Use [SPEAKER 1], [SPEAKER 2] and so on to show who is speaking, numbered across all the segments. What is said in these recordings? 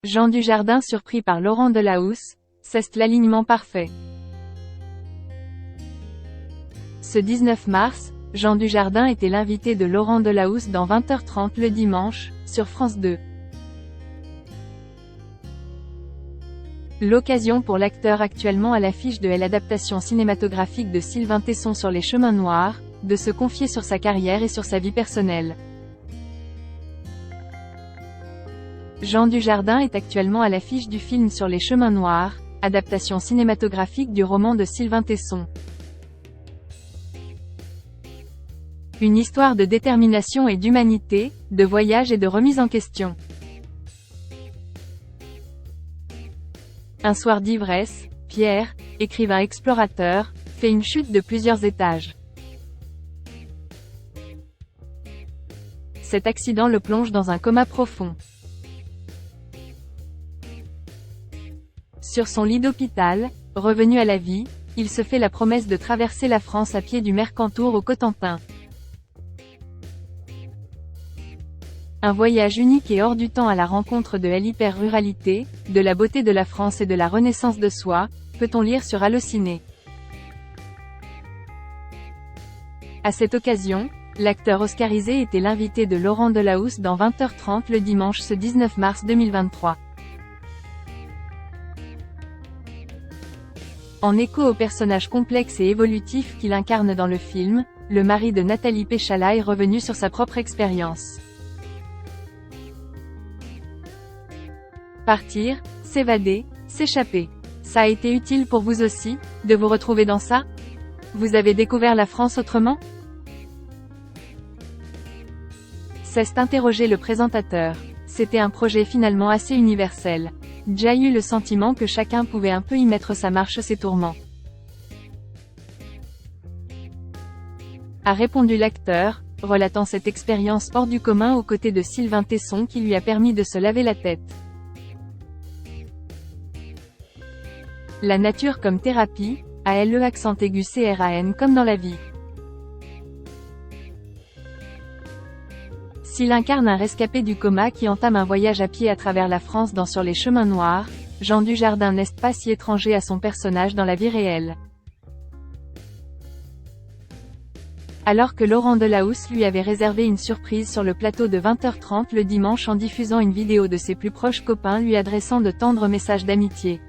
[SPEAKER 1] Jean Dujardin surpris par Laurent Delahousse, c'est l'alignement parfait. Ce 19 mars, Jean Dujardin était l'invité de Laurent Delahousse dans 20h30 le dimanche, sur France 2. L'occasion pour l'acteur actuellement à l'affiche de l'adaptation cinématographique de Sylvain Tesson sur les chemins noirs, de se confier sur sa carrière et sur sa vie personnelle. Jean Dujardin est actuellement à l'affiche du film Sur les chemins noirs, adaptation cinématographique du roman de Sylvain Tesson. Une histoire de détermination et d'humanité, de voyage et de remise en question. Un soir d'ivresse, Pierre, écrivain explorateur, fait une chute de plusieurs étages. Cet accident le plonge dans un coma profond. Sur son lit d'hôpital, revenu à la vie, il se fait la promesse de traverser la France à pied du Mercantour au Cotentin. Un voyage unique et hors du temps à la rencontre de l'hyper-ruralité, de la beauté de la France et de la renaissance de soi, peut-on lire sur Allociné. À cette occasion, l'acteur oscarisé était l'invité de Laurent Delahousse dans 20h30 le dimanche ce 19 mars 2023. En écho au personnage complexe et évolutif qu'il incarne dans le film, le mari de Nathalie Péchala est revenu sur sa propre expérience. Partir, s'évader, s'échapper. Ça a été utile pour vous aussi, de vous retrouver dans ça? Vous avez découvert la France autrement? C'est interrogé le présentateur. C'était un projet finalement assez universel. J'ai eu le sentiment que chacun pouvait un peu y mettre sa marche, ses tourments. A répondu l'acteur, relatant cette expérience hors du commun aux côtés de Sylvain Tesson qui lui a permis de se laver la tête. La nature comme thérapie, ALE accent aigu CRAN comme dans la vie. S'il incarne un rescapé du coma qui entame un voyage à pied à travers la France dans Sur les chemins noirs, Jean Dujardin n'est pas si étranger à son personnage dans la vie réelle. Alors que Laurent Delahousse lui avait réservé une surprise sur le plateau de 20h30 le dimanche en diffusant une vidéo de ses plus proches copains lui adressant de tendres messages d'amitié.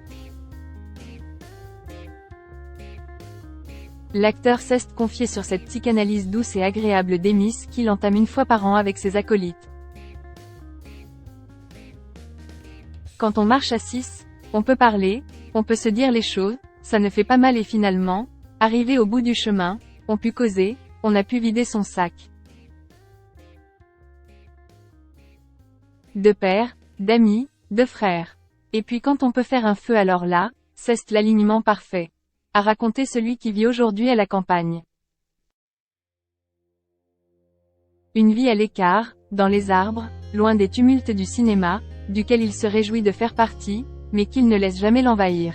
[SPEAKER 1] L'acteur s'est confié sur cette psychanalyse douce et agréable d'Emis qu'il entame une fois par an avec ses acolytes. Quand on marche à 6, on peut parler, on peut se dire les choses, ça ne fait pas mal et finalement, arrivé au bout du chemin, on pu causer, on a pu vider son sac. De père, d'amis, de frères. Et puis quand on peut faire un feu alors là, c'est l'alignement parfait. A raconté celui qui vit aujourd'hui à la campagne. Une vie à l'écart, dans les arbres, loin des tumultes du cinéma, duquel il se réjouit de faire partie, mais qu'il ne laisse jamais l'envahir.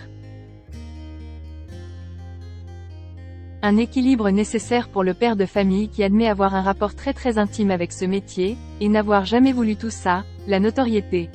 [SPEAKER 1] Un équilibre nécessaire pour le père de famille qui admet avoir un rapport très intime avec ce métier, et n'avoir jamais voulu tout ça, la notoriété.